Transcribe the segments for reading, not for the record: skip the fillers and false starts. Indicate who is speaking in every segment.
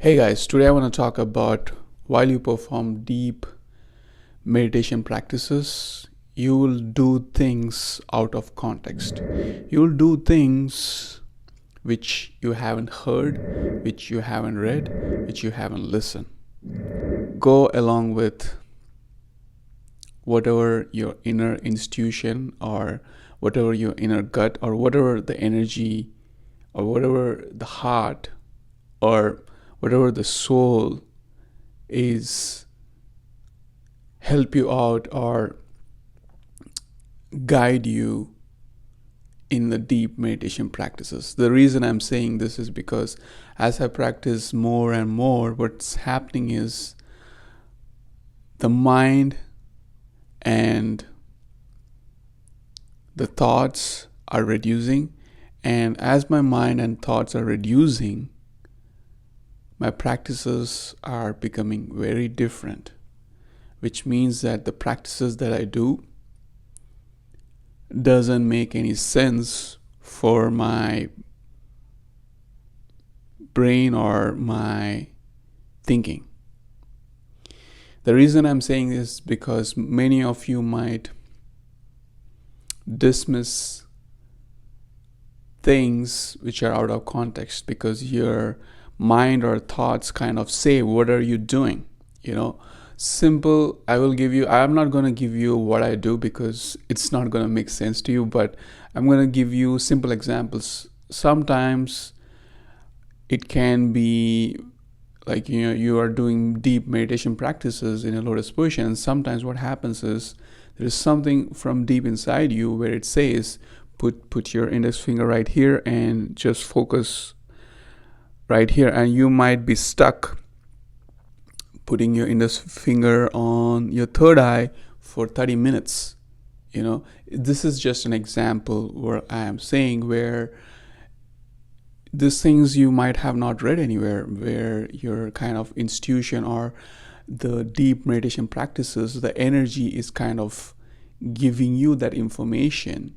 Speaker 1: Hey guys, today I want to talk about while you perform deep meditation practices, you will do things out of context. You will do things which you haven't heard, which you haven't read, which you haven't listened. Go along with whatever your inner institution or whatever your inner gut or whatever the energy or whatever the heart or whatever the soul is help you out or guide you in the deep meditation practices. The reason I'm saying this is because as I practice more and more, what's happening is the mind and the thoughts are reducing. And as my mind and thoughts are reducing, my practices are becoming very different, which means that the practices that I do doesn't make any sense for my brain or my thinking. The reason I'm saying this is because many of you might dismiss things which are out of context because your mind or thoughts kind of say, what are you doing? Simple. I'm not going to give you what I do because it's not going to make sense to you, but I'm going to give you simple examples. Sometimes it can be like, you are doing deep meditation practices in a lotus position, and sometimes what happens is there is something from deep inside you where it says, put your index finger right here and just focus right here, and you might be stuck putting your index finger on your third eye for 30 minutes. This is just an example where I am saying where these things you might have not read anywhere, where your kind of institution or the deep meditation practices, the energy is kind of giving you that information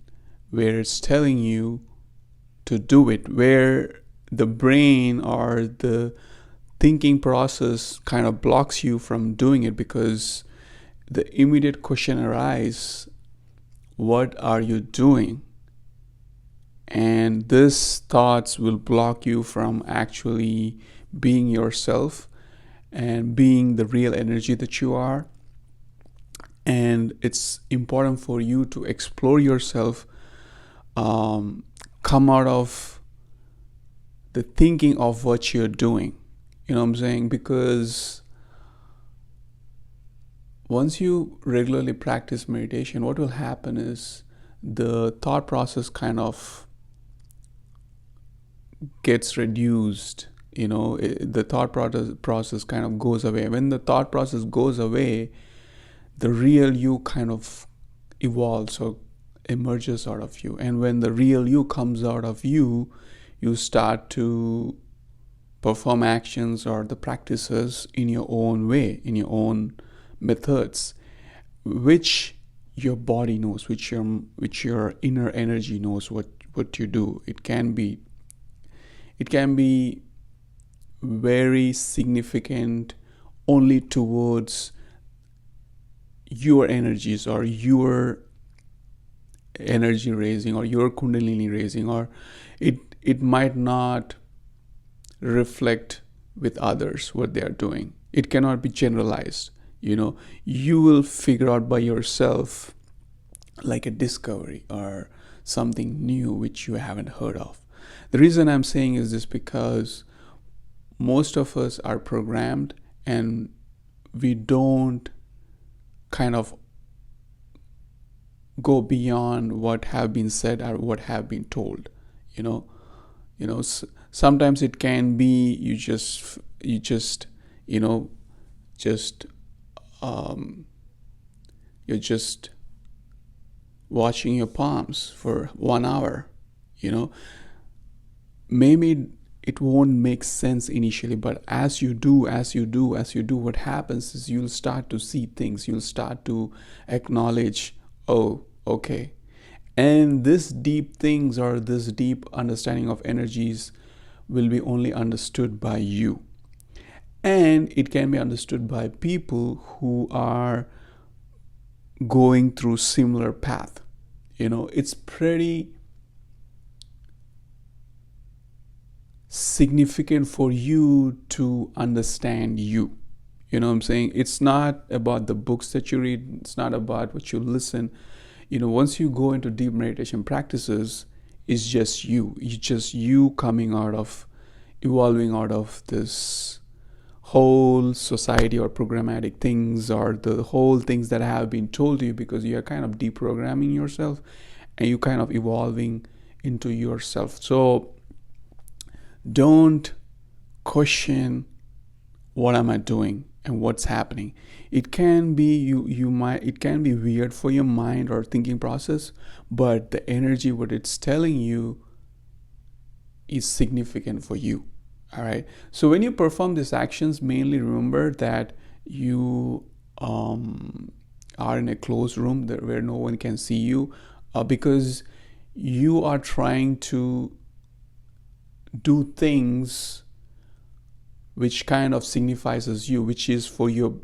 Speaker 1: where it's telling you to do it, where the brain or the thinking process kind of blocks you from doing it because the immediate question arises, what are you doing? And these thoughts will block you from actually being yourself and being the real energy that you are. And it's important for you to explore yourself, come out of the thinking of what you're doing. You know what I'm saying? Because once you regularly practice meditation, what will happen is the thought process kind of gets reduced. The thought process kind of goes away. When the thought process goes away, the real you kind of evolves or emerges out of you. And when the real you comes out of you, you start to perform actions or the practices in your own way, in your own methods, which your body knows, which your inner energy knows what you do. It can be very significant only towards your energies or your energy raising or your kundalini raising, or it might not reflect with others what they are doing. It cannot be generalized. You will figure out by yourself like a discovery or something new which you haven't heard of. The reason I'm saying is this because most of us are programmed and we don't kind of go beyond what have been said or what have been told. Sometimes it can be you just you're just watching your palms for 1 hour. Maybe it won't make sense initially, but as you do, what happens is you'll start to see things. You'll start to acknowledge, oh, okay. And this deep things or this deep understanding of energies will be only understood by you. and it can be understood by people who are going through similar path. It's pretty significant for you to understand you. You know what I'm saying? It's not about the books that you read, it's not about what you listen. Once you go into deep meditation practices, it's just you. It's just you coming out of, evolving out of this whole society or programmatic things, or the whole things that have been told to you, because you are kind of deprogramming yourself and you kind of evolving into yourself. So don't question what am I doing and what's happening. It can be it can be weird for your mind or thinking process, but the energy, what it's telling you, is significant for you. All right. So when you perform these actions, mainly remember that you are in a closed room where no one can see you, because you are trying to do things which kind of signifies as you, which is for your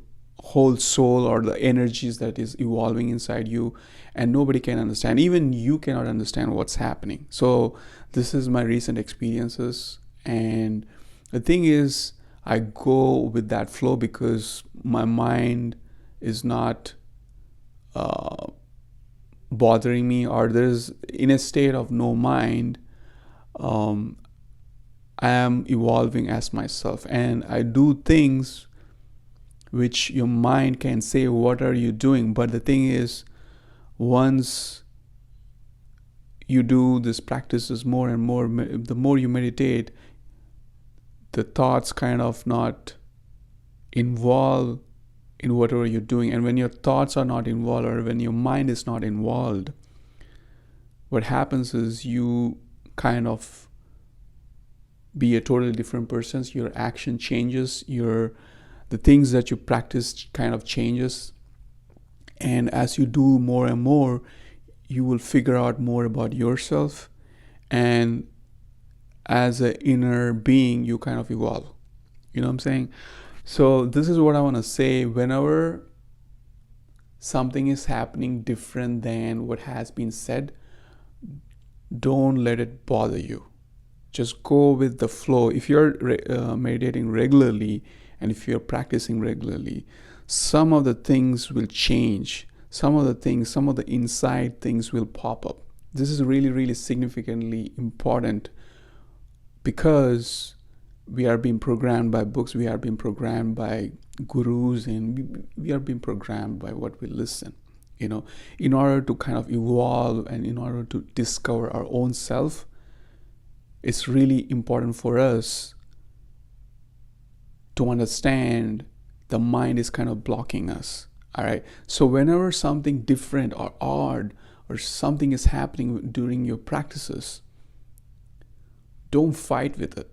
Speaker 1: whole soul or the energies that is evolving inside you, and nobody can understand. Even you cannot understand what's happening. So this is my recent experiences, and the thing is, I go with that flow because my mind is not bothering me, or there's in a state of no mind. I am evolving as myself, and I do things which your mind can say, what are you doing? But the thing is, once you do these practices more and more, the more you meditate, the thoughts kind of not involve in whatever you're doing. And when your thoughts are not involved, or when your mind is not involved, what happens is you kind of be a totally different person. Your action changes, the things that you practice kind of changes, and as you do more and more, you will figure out more about yourself, and as an inner being, you kind of evolve. You know what I'm saying? So this is what I want to say. Whenever something is happening different than what has been said, don't let it bother you. Just go with the flow. If you're meditating regularly, and if you're practicing regularly, some of the things will change. Some of the inside things will pop up. This is really, really significantly important, because we are being programmed by books, we are being programmed by gurus, and we are being programmed by what we listen. In order to kind of evolve and in order to discover our own self, it's really important for us to understand the mind is kind of blocking us. All right. So whenever something different or odd or something is happening during your practices, don't fight with it.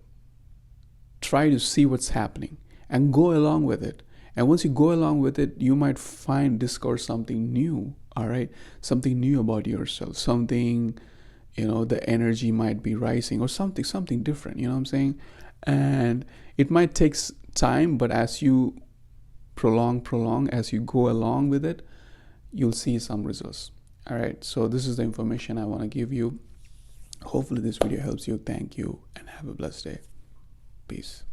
Speaker 1: Try to see what's happening and go along with it. And once you go along with it, you might discover something new. All right. Something new about yourself. Something, the energy might be rising, or something different. You know what I'm saying? And it might take time, but as you prolong, as you go along with it, you'll see some results. All right. So this is the information I want to give you. Hopefully this video helps you. Thank you, and have a blessed day. Peace.